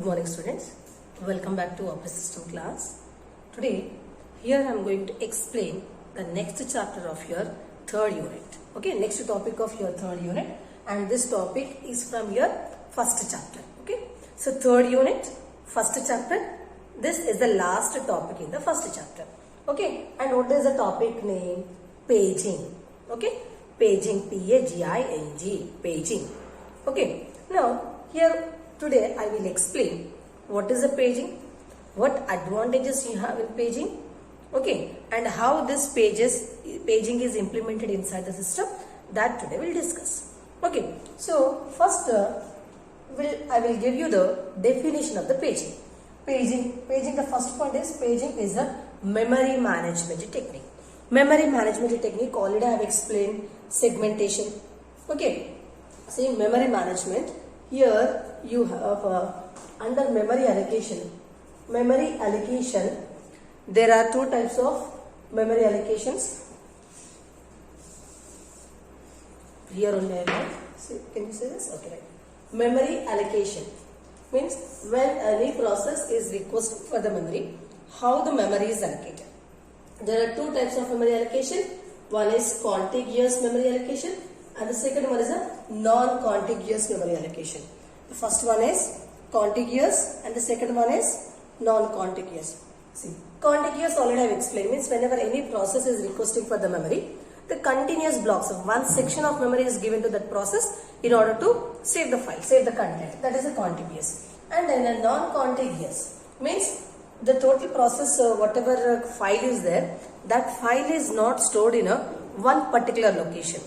Good morning students, welcome back to Office System class. Today here I am going to explain the next chapter of your third unit. Okay, next topic of your third unit, and this topic is from your first chapter. Okay, so third unit, first chapter, this is the last topic in the first chapter. Okay, and what is the topic name? Paging. Okay, paging, P-A-G-I-N-G, paging. Okay, now here today I will explain what is the paging, what advantages you have in paging, okay, and how this paging is implemented inside the system, that today we'll discuss. Okay, so first I will give you the definition of the paging. Paging, the first point is paging is a memory management technique. Memory management technique, already I have explained segmentation. Okay, see memory management, here you have under memory allocation, there are two types of memory allocations. Here only I have, see, can you see this? Okay, right. Memory allocation means when any process is requested for the memory, how the memory is allocated. There are two types of memory allocation. One is contiguous memory allocation and the second one is a non-contiguous memory allocation. The first one is contiguous and the second one is non-contiguous. See, contiguous already I have explained, means whenever any process is requesting for the memory, the continuous blocks of one section of memory is given to that process in order to save the file, save the content. That is a contiguous. And then a non-contiguous means the total process, whatever file is there, that file is not stored in a one particular location.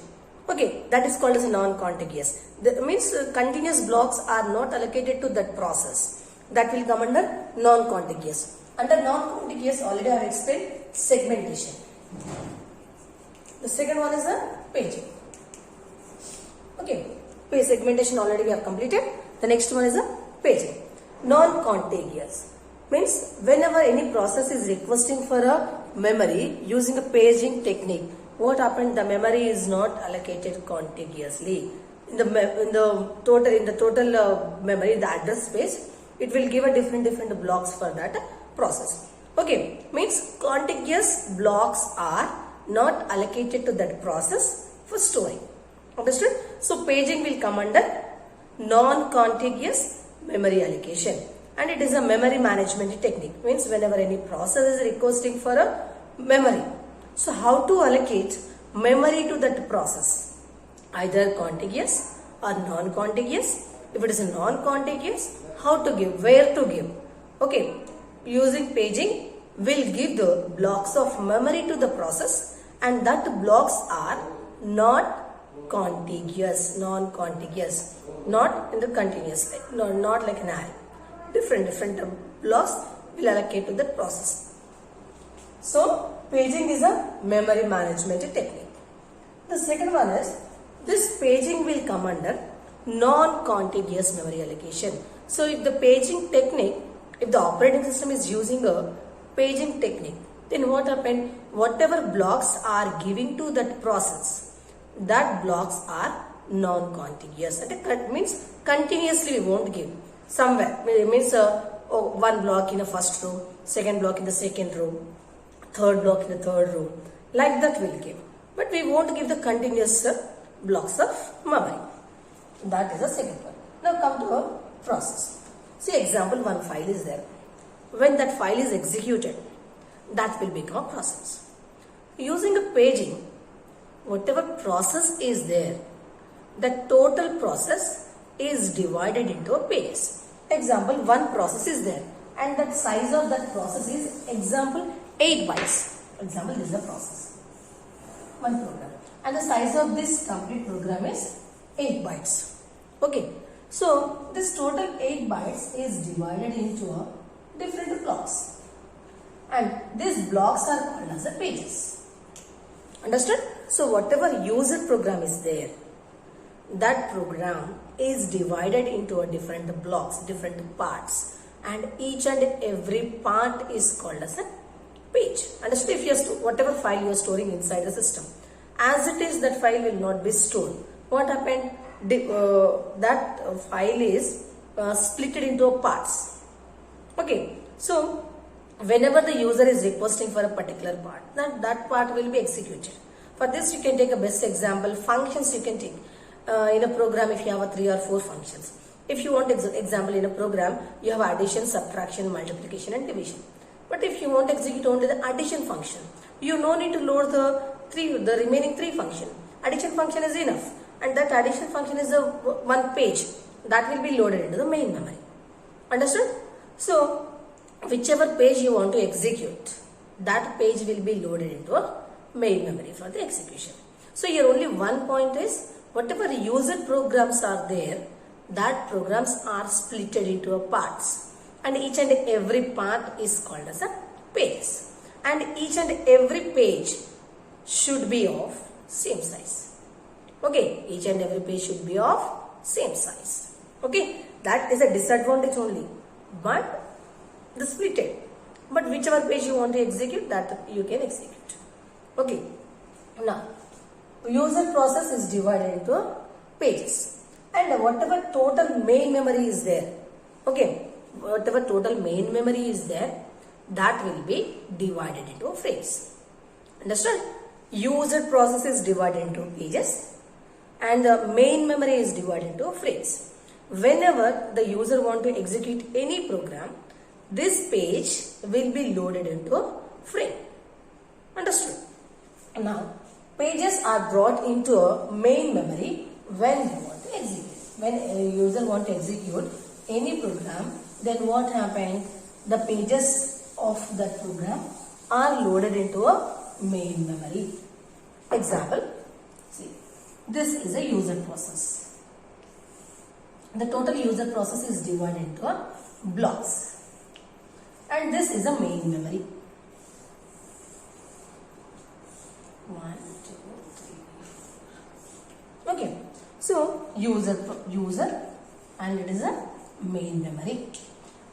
Okay, that is called as a non-contiguous. That means continuous blocks are not allocated to that process. That will come under non-contiguous. Under non-contiguous, already I have explained segmentation. The second one is a paging. Okay, segmentation already we have completed. The next one is a paging. Non-contiguous means whenever any process is requesting for a memory using a paging technique, what happened? The memory is not allocated contiguously. In the total memory, the address space, it will give a different blocks for that process. Okay, means contiguous blocks are not allocated to that process for storing. Understood? So paging will come under non-contiguous memory allocation, and it is a memory management technique. Means whenever any process is requesting for a memory, so how to allocate memory to that process? Either contiguous or non-contiguous. If it is a non-contiguous, how to give, where to give? Okay, using paging will give the blocks of memory to the process, and that blocks are not contiguous, non-contiguous, not in the continuous, no, not like an array. Different blocks will allocate to that process. So paging is a memory management technique. The second one is, this paging will come under non-contiguous memory allocation. So if the paging technique, if the operating system is using a paging technique, then what happened? Whatever blocks are giving to that process, that blocks are non-contiguous. And it means continuously we won't give. Somewhere, it means one block in the first row, second block in the second row, third block in the third row, like that we'll give. But we won't give the continuous blocks of memory. That is the second one. Now come to a process. See, example, one file is there. When that file is executed, that will become a process. Using a paging, whatever process is there, the total process is divided into a pages. Example, one process is there and that size of that process is example 8 bytes. Example, this is a process, one program, and the size of this complete program is 8 bytes. Okay, so this total 8 bytes is divided into a different blocks, and these blocks are called as the pages. Understood? So whatever user program is there, that program is divided into a different blocks, different parts, and each and every part is called as a page. Understood? If you are whatever file you are storing inside the system, as it is, that file will not be stored. What happened? That file is split it into parts. Okay, so whenever the user is requesting for a particular part, that part will be executed. For this, you can take a best example. Functions you can take in a program. If you have a 3 or 4 functions, if you want example in a program, you have addition, subtraction, multiplication, and division. But if you want to execute only the addition function, you no need to load the remaining 3 function. Addition function is enough, and that addition function is a one page that will be loaded into the main memory. Understood? So whichever page you want to execute, that page will be loaded into a main memory for the execution. So here only one point is, whatever user programs are there, that programs are splitted into a parts, and each and every part is called as a pages, and each and every page should be of same size. Okay, each and every page should be of same size. Okay, that is a disadvantage only, but the splitted. But whichever page you want to execute, that you can execute. Okay, now user process is divided into pages, and whatever total main memory is there, okay, whatever total main memory is there, that will be divided into frames. Understood? User process is divided into pages, and the main memory is divided into frames. Whenever the user want to execute any program, this page will be loaded into a frame. Understood? Now, pages are brought into a main memory when you want to execute. When a user want to execute any program, then what happened? The pages of that program are loaded into a main memory. Example, see, this is a user process. The total user process is divided into a blocks, and this is a main memory. 1, 2, 3. Okay, so user, and it is a main memory,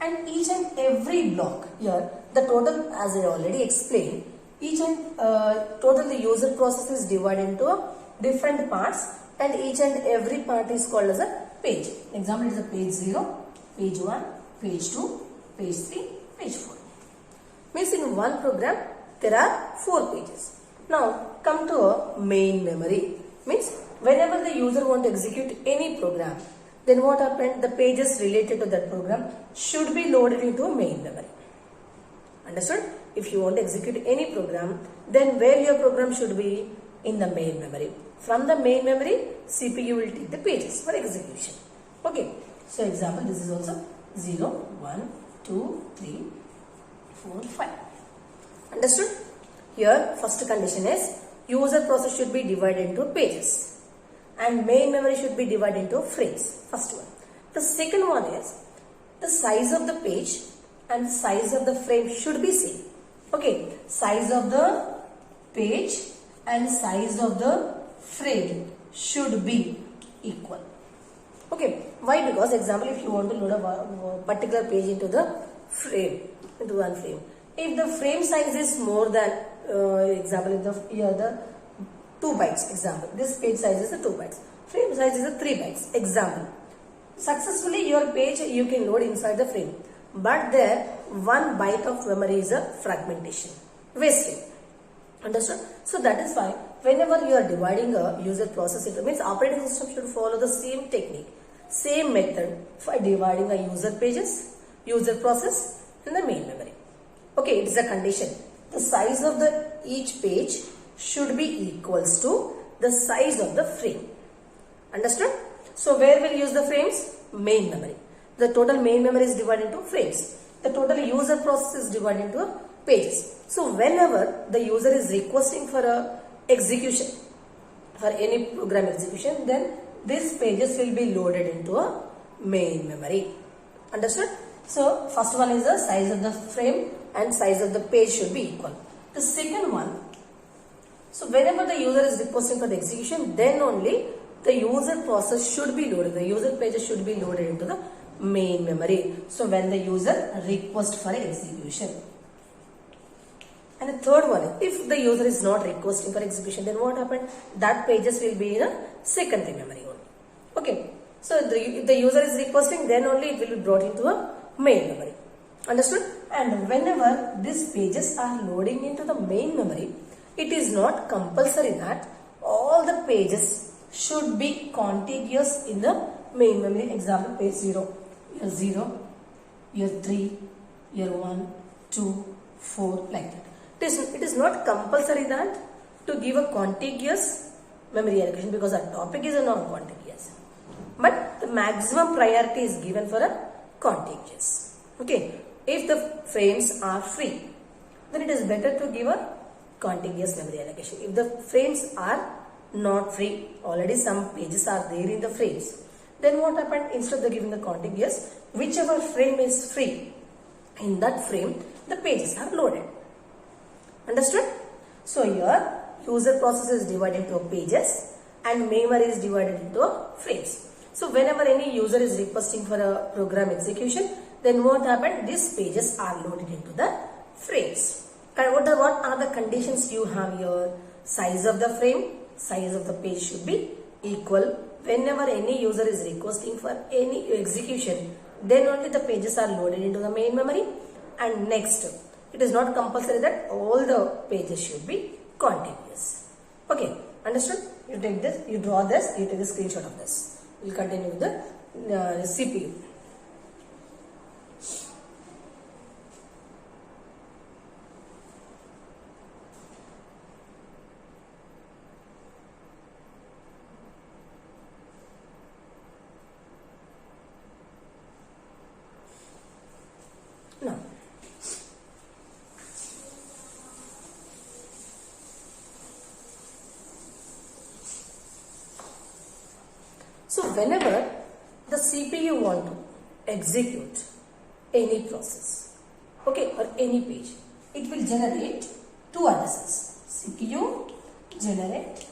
and each and every block here, the total, as I already explained, each and total the user process is divided into different parts, and each and every part is called as a page. Example, it is a page 0, page 1, page 2, page 3, page 4. Means in one program there are 4 pages. Now come to a main memory. Means whenever the user want to execute any program, then what happened? The pages related to that program should be loaded into a main memory. Understood? If you want to execute any program, then where your program should be? In the main memory. From the main memory, CPU will take the pages for execution. Okay. So example, this is also 0, 1, 2, 3, 4, 5. Understood? Here first condition is user process should be divided into pages, and main memory should be divided into frames. First one. The second one is the size of the page and size of the frame should be same. Okay, size of the page and size of the frame should be equal. Okay, why? Because example, if you want to load a particular page into the frame, into one frame, if the frame size is more than example, if the 2 bytes, example, this page size is a 2 bytes, frame size is a 3 bytes, example, successfully your page you can load inside the frame, but there 1 byte of memory is a fragmentation, wasted. Understood? So that is why whenever you are dividing a user process, it means operating system should follow the same technique, same method for dividing a user pages, user process, and the main memory. Okay, it is a condition. The size of the each page should be equals to the size of the frame. Understood? So where will use the frames? Main memory. The total main memory is divided into frames. The total user process is divided into pages. So whenever the user is requesting for a execution, for any program execution, then these pages will be loaded into a main memory. Understood? So first one is the size of the frame and size of the page should be equal. The second one, so whenever the user is requesting for the execution, then only the user process should be loaded. The user pages should be loaded into the main memory. So when the user requests for execution. And the third one is, if the user is not requesting for execution, then what happened? That pages will be in a secondary memory only. Okay. So if the user is requesting, then only it will be brought into a main memory. Understood? And whenever these pages are loading into the main memory, it is not compulsory that all the pages should be contiguous in the main memory. Example, page 0, year 0, year 3, year 1, 2, 4, like that. It is not compulsory that to give a contiguous memory allocation, because our topic is a non-contiguous. But the maximum priority is given for a contiguous. Okay. If the frames are free, then it is better to give a contiguous memory allocation. If the frames are not free, already some pages are there in the frames, then what happened? Instead of giving the contiguous, whichever frame is free, in that frame the pages are loaded. Understood? So here user process is divided into pages and memory is divided into frames. So whenever any user is requesting for a program execution, then what happened? These pages are loaded into the frames. And what are the conditions you have here? Size of the frame, size of the page should be equal. Whenever any user is requesting for any execution, then only the pages are loaded into the main memory. And next, it is not compulsory that all the pages should be contiguous. Okay, understood? You take this, you draw this, you take a screenshot of this. We will continue with the CPU. Now, so whenever the CPU want to execute any process, okay, or any page, it will generate two addresses. CPU generate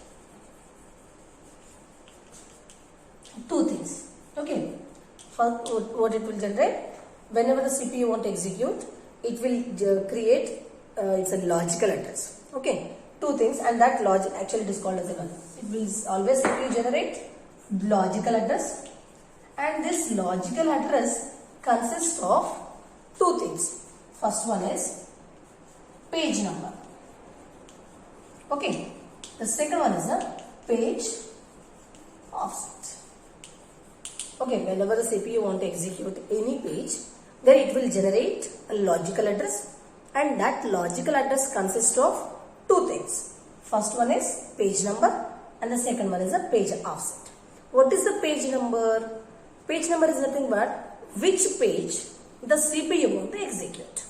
two things. Okay, first what it will generate? Whenever the CPU want to execute, it will create it's a logical address. Okay, two things, and that logic actually it is called as a logic. It will always CPU generate logical address, and this logical address consists of two things. First one is page number. Okay, the second one is a page offset. Okay, whenever the CPU want to execute any page, then it will generate a logical address, and that logical address consists of two things. First one is page number and the second one is a page offset. What is the page number? Page number is nothing but which page the CPU want to execute.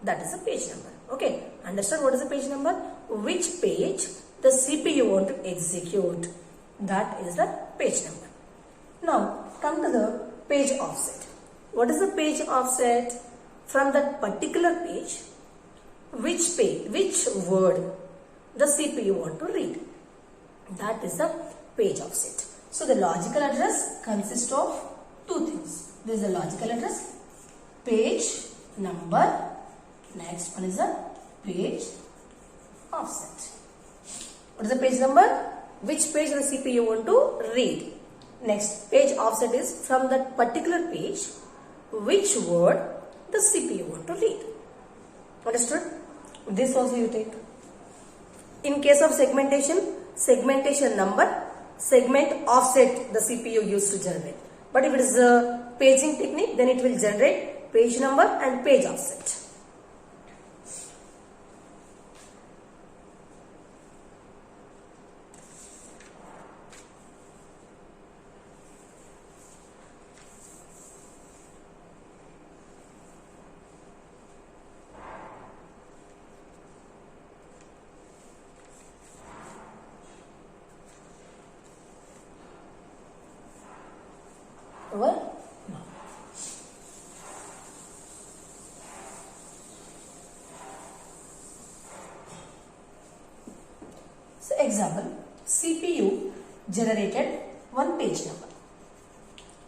That is a page number. Okay, understand what is the page number? Which page the CPU want to execute. That is the page number. Now come to the page offset. What is the page offset? From that particular page, which word the CPU want to read. That is the page offset. So the logical address consists of two things. This is the logical address, page number. Next one is the page offset. What is the page number? Which page the CPU want to read. Next, page offset is from that particular page, which word the CPU want to read. Understood? This also you take. In case of segmentation, segmentation number, segment offset the CPU used to generate. But if it is a paging technique, then it will generate page number and page offset. Over? No. So example, CPU generated one page number.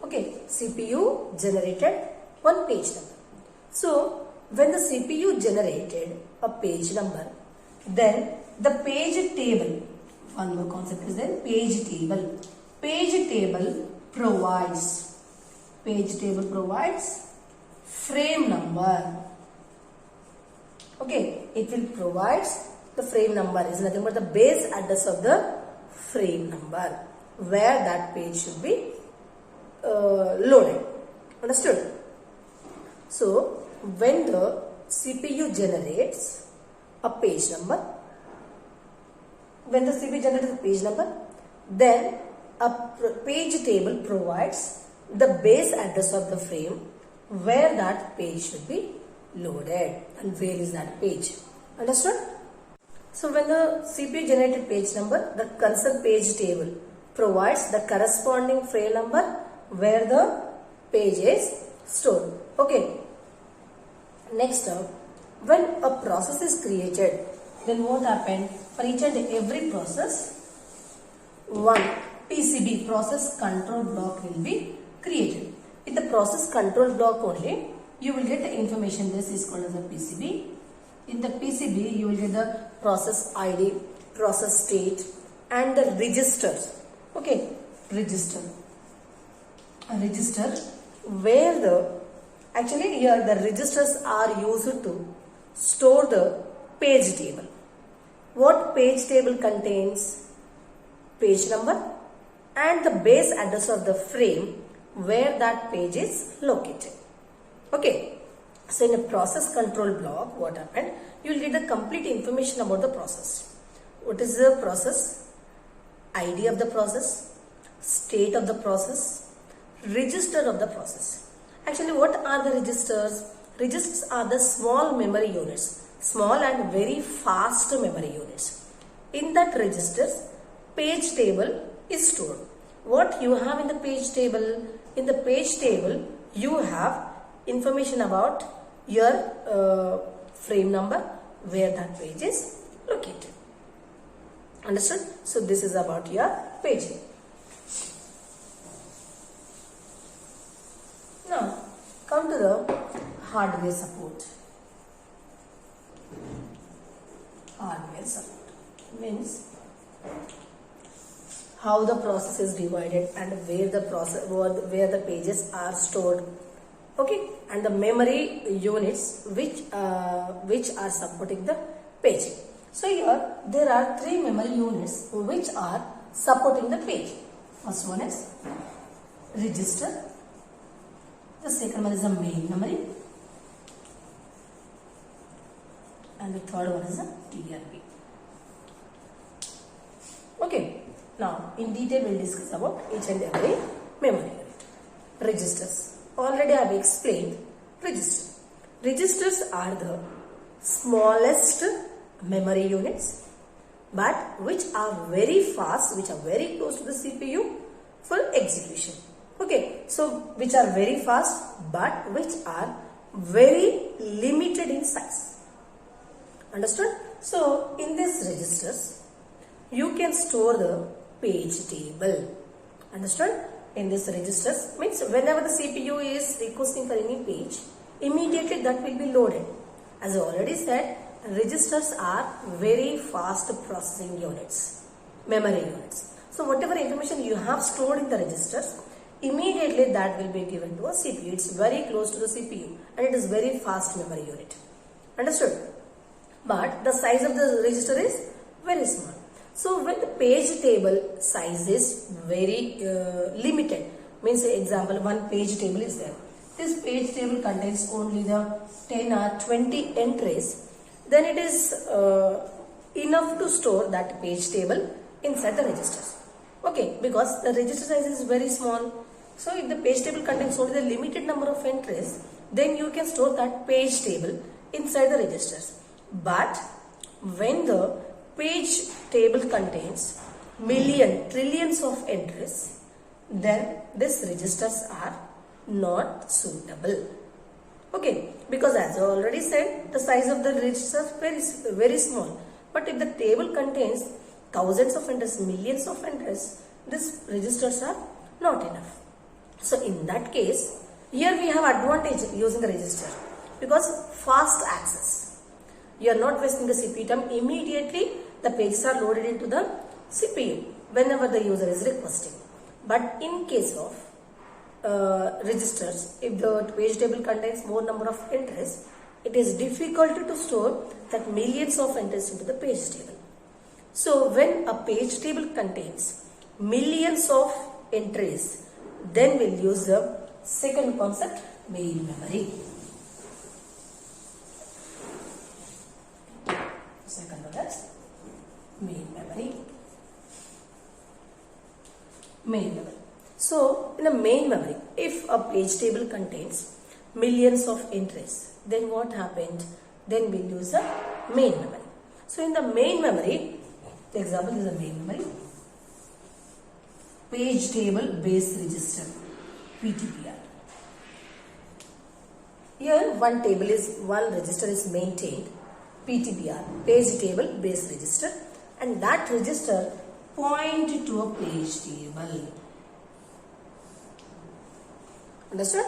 Okay, CPU generated one page number. So when the CPU generated a page number, then the page table, one more concept is there, page table. Page table provides, page table provides frame number. Okay, it will provide the frame number is nothing but the base address of the frame number where that page should be loaded. Understood? So, when the CPU generates a page number, then a page table provides the base address of the frame where that page should be loaded and where is that page. Understood? So when the CPU generated page number, the concerned page table provides the corresponding frame number where the page is stored. Okay. Next up, when a process is created, then what happened? For each and every process, one PCB, process control block, will be created. In the process control block only, you will get the information. This is called as a PCB. In the PCB, you will get the process ID, process state, and the registers. Okay, register. A register where actually here the registers are used to store the page table. What page table contains? Page number and the base address of the frame where that page is located. Okay. So in a process control block, what happened? You will get the complete information about the process. What is the process? ID of the process, state of the process, register of the process. Actually, what are the registers? Registers are the small memory units, small and very fast memory units. In that registers, page table is stored. What you have in the page table? In the page table, you have information about your frame number where that page is located. Understood? So this is about your paging. Now come to the hardware support. Hardware support means how the process is divided and where the pages are stored. Okay, and the memory units which are supporting the paging. So here there are 3 memory units which are supporting the paging. First one is register. The second one is the main memory. And the third one is the TRP. Okay, now in detail we will discuss about each and every memory unit. Registers. Already I have explained register. Registers are the smallest memory units but which are very fast, which are very close to the CPU for execution. Okay, so which are very fast but which are very limited in size. Understood? So in these registers, you can store the page table. Understood? In this registers means whenever the CPU is requesting for any page, immediately that will be loaded. As I already said, registers are very fast processing units, memory units. So whatever information you have stored in the registers, immediately that will be given to a CPU. It's very close to the CPU and it is very fast memory unit. Understood? But the size of the register is very small. So when the page table size is very limited, means example one page table is there. This page table contains only the 10 or 20 entries. Then it is enough to store that page table inside the registers. Okay, because the register size is very small. So if the page table contains only the limited number of entries, then you can store that page table inside the registers. But when the page table contains trillions of entries, then these registers are not suitable. Okay, because as I already said, the size of the register is very small. But if the table contains thousands of entries, millions of entries, these registers are not enough. So in that case, here we have advantage using the register because fast access. You are not wasting the CPU time. Immediately the pages are loaded into the CPU whenever the user is requesting. But in case of registers, if the page table contains more number of entries, it is difficult to store that millions of entries into the page table. So when a page table contains millions of entries, then we'll use the second concept, main memory. Second one is main memory. Main memory. So in a main memory, if a page table contains millions of entries, then what happened? Then we'll use a main memory. So in the main memory, the example is a main memory, page table base register, PTBR. Here one register is maintained, PTBR, page table base register, and that register point to a page table. Understood?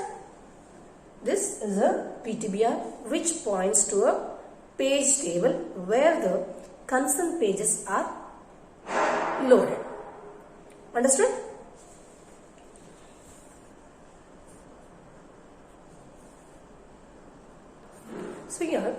This is a PTBR which points to a page table where the concerned pages are loaded. Understood? So here,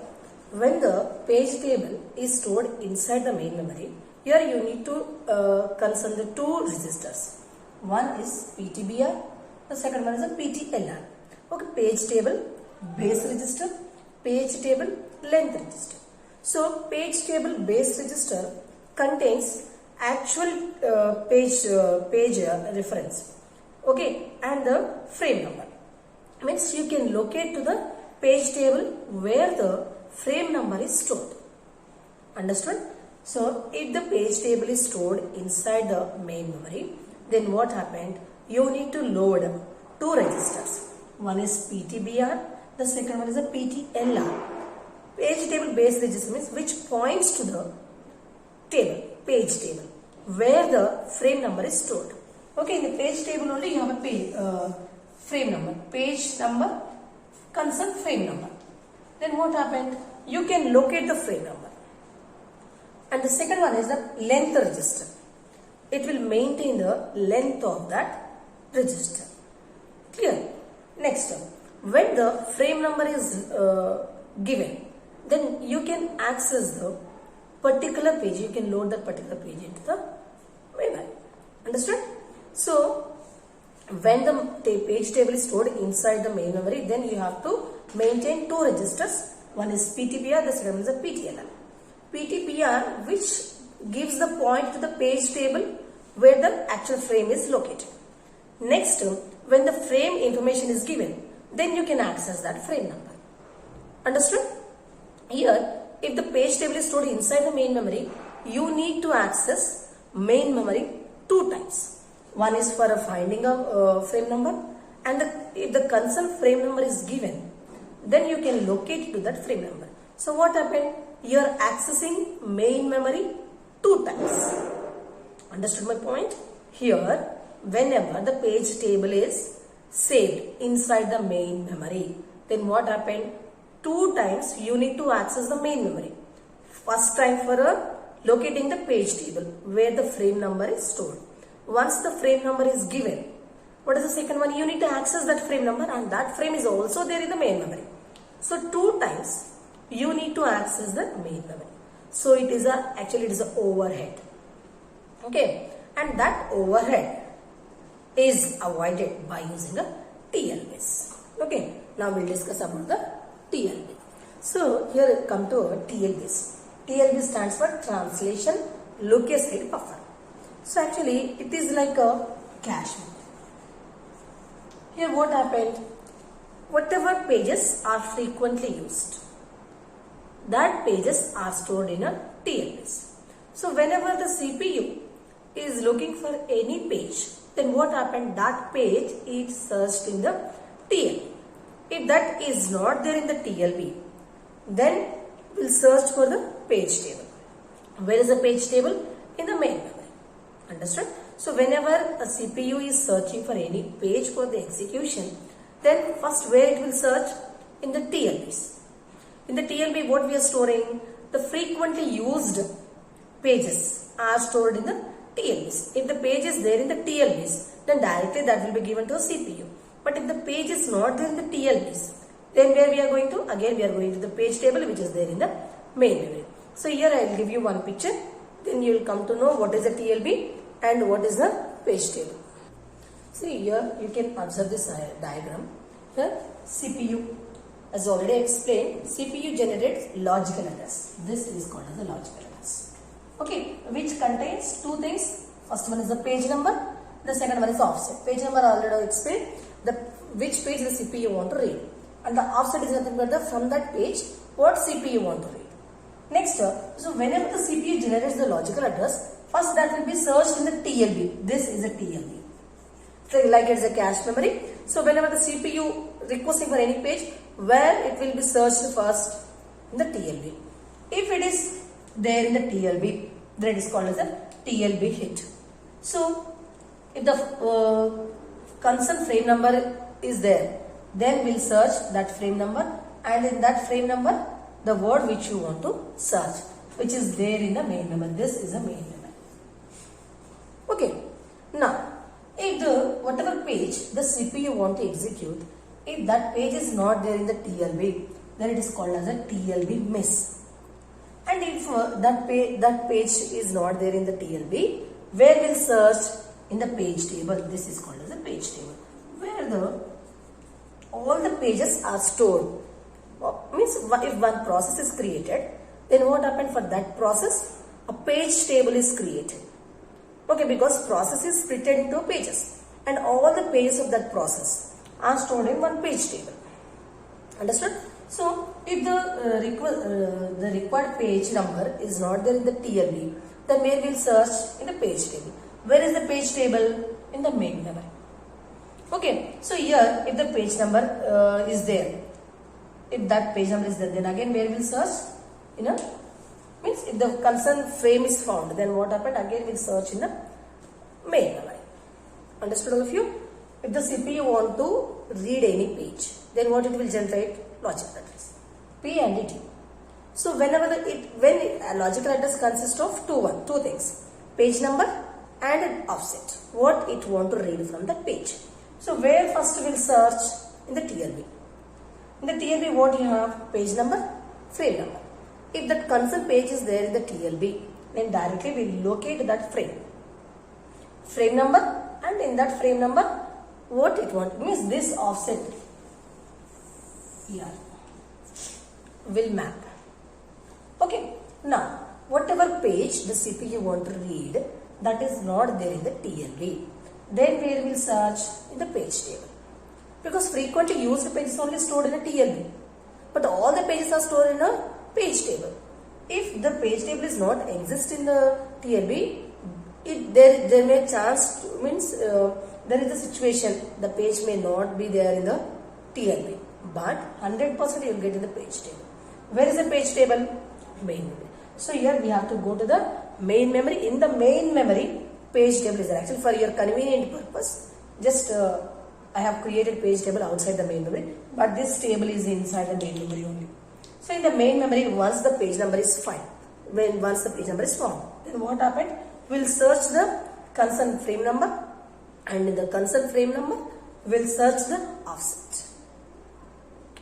when the page table is stored inside the main memory, here you need to concern the two registers. One is PTBR, the second one is a PTLR. Okay, page table base register, page table length register. So page table base register contains actual page reference, okay, and the frame number. Means you can locate to the page table where the frame number is stored. Understood? So if the page table is stored inside the main memory, then what happened? You need to load two registers. One is PTBR, the second one is a PTLR. Page table base register means which points to the table, page table, where the frame number is stored. Okay, in the page table only you have a page, frame number, page number, concerned frame number. Then what happened? You can locate the frame number. And the second one is the length register. It will maintain the length of that register. Clear? Next, when the frame number is given, then you can access the particular page. You can load that particular page into the memory. Understood? So, when the page table is stored inside the main memory, then you have to maintain two registers. One is PTBR, the second one is a PTLR. PTBR, which gives the point to the page table where the actual frame is located. Next, when the frame information is given, then you can access that frame number. Understood? Here, if the page table is stored inside the main memory, you need to access main memory two times. One is for finding a frame number, and if the concerned frame number is given, then you can locate to that frame number. So what happened? You are accessing main memory two times. Understood my point? Here, whenever the page table is saved inside the main memory, then what happened? Two times you need to access the main memory. First time for locating the page table where the frame number is stored. Once the frame number is given, what is the second one? You need to access that frame number, and that frame is also there in the main memory. So two times you need to access the main memory. So it is actually it is an overhead. Okay, and that overhead is avoided by using a TLBase. Okay, now we'll discuss about the TLB. So here come to our TLBase. TLB stands for Translation Loci-Aside Buffer. So actually it is like a cache. Here what happened? Whatever pages are frequently used, that pages are stored in a TLBase. So whenever the CPU is looking for any page, then what happened? That page is searched in the TLB. If that is not there in the TLB, then we'll search for the page table. Where is the page table? In the main memory. Understood? So whenever a CPU is searching for any page for the execution, then first where it will search? In the TLBs. In the TLB, what we are storing? The frequently used pages are stored in the TLBs. If the page is there in the TLBs, then directly that will be given to a CPU. But if the page is not there in the TLBs, then where we are going to? Again we are going to the page table which is there in the main memory. So here I will give you one picture. Then you will come to know what is the TLB and what is the page table. See here you can observe this diagram. Here CPU, as already explained, CPU generates logical address. This is called as the logical address. Okay, which contains two things. First one is the page number. The second one is the offset. Page number I already explained. Which page the CPU want to read. And the offset is nothing but from that page what CPU want to read. Next, so whenever the CPU generates the logical address, first that will be searched in the TLB. This is a TLB. So like it's a cache memory. So whenever the CPU requesting for any page, where it will be searched first? In the TLB. If it is there in the TLB, then it is called as a TLB hit. So if the concerned frame number is there, then we'll search that frame number, and in that frame number the word which you want to search, which is there in the main memory. This is a main memory. Okay. Now, if whatever page the CPU want to execute, if that page is not there in the TLB, then it is called as a TLB miss. And if that page is not there in the TLB, where we'll search? In the page table. This is called as a page table, where all the pages are stored. Means if one process is created, then what happened for that process? A page table is created. Okay, because process is split into pages, and all the pages of that process are stored in one page table. Understood? So if the required page number is not there in the TLB, then where we'll search? In the page table. Where is the page table? In the main memory. Okay, so here if the page number is there, if that page number is there, then again where we'll search? Means if the concerned frame is found, then what happened? Again we'll search in the main memory. Understood all of you? If the CPU want to read any page, then what it will generate? Logical address, P and T. So whenever when a logical address consists of two things, page number and an offset, what it want to read from the page. So where first we will search? In the TLB. In the TLB what you have? Page number, frame number. If that concerned page is there in the TLB, then directly we will locate that frame number, and in that frame number what it want? Means this offset here will map. Okay. Now whatever page the CPU want to read, that is not there in the TLB, then where we will search? In the page table. Because frequently used page is only stored in a TLB, but all the pages are stored in a page table. If the page table is not exist in the TLB, there may chance there is a situation the page may not be there in the TLB, but 100% you will get in the page table. Where is the page table? Main memory. So here we have to go to the main memory. In the main memory, page table is there. Actually, for your convenient purpose, just I have created page table outside the main memory, but this table is inside the main memory only. So in the main memory, once the page number is found, then what happened? We'll search the concerned frame number, and in the concerned frame number, we'll search the offset.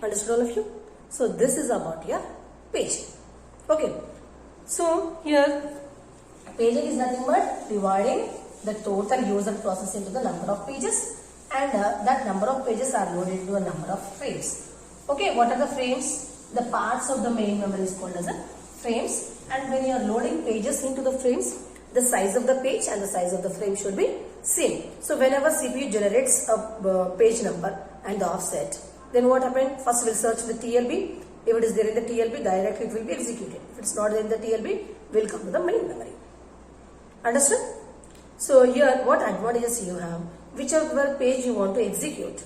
Understood all of you? So this is about your paging. Okay. So here paging is nothing but dividing the total user process into the number of pages, and that number of pages are loaded into a number of frames. Okay, what are the frames? The parts of the main memory is called as a frames, and when you are loading pages into the frames, the size of the page and the size of the frame should be same. So whenever CPU generates a page number and the offset, then what happened? First we'll search the TLB. If it is there in the TLB, directly it will be executed. If it's not there in the TLB, we'll come to the main memory. Understood? So here what advantages you have? Whichever page you want to execute,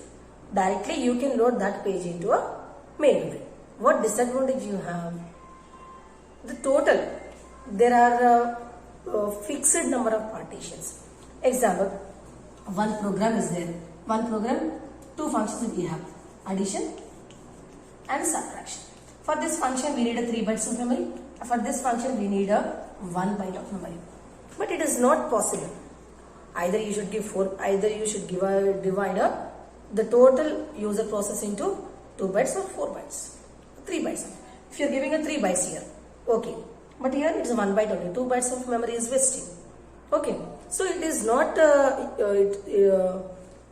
directly you can load that page into a main memory. What disadvantage you have? The total, there are fixed number of partitions. Example, one program is there. One program, two functions we have, addition and subtraction. For this function we need a 3 bytes of memory. For this function we need a 1 byte of memory. But it is not possible. Either you should give divide a the total user process into 2 bytes or 4 bytes, 3 bytes. If you are giving a 3 bytes here, okay, but here it is 1 byte only, 2 bytes of memory is wasting. Okay, so it is not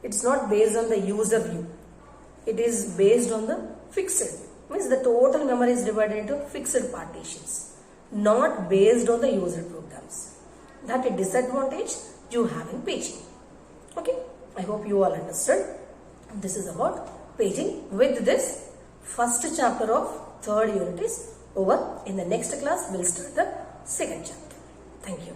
it's not based on the user view. It is based on the fixed, means the total memory is divided into fixed partitions, not based on the user programs. That a disadvantage you have in paging. Okay, I hope you all understood. This is about paging. With this, first chapter of third unit is over. In the next class, we'll start the second chapter. Thank you.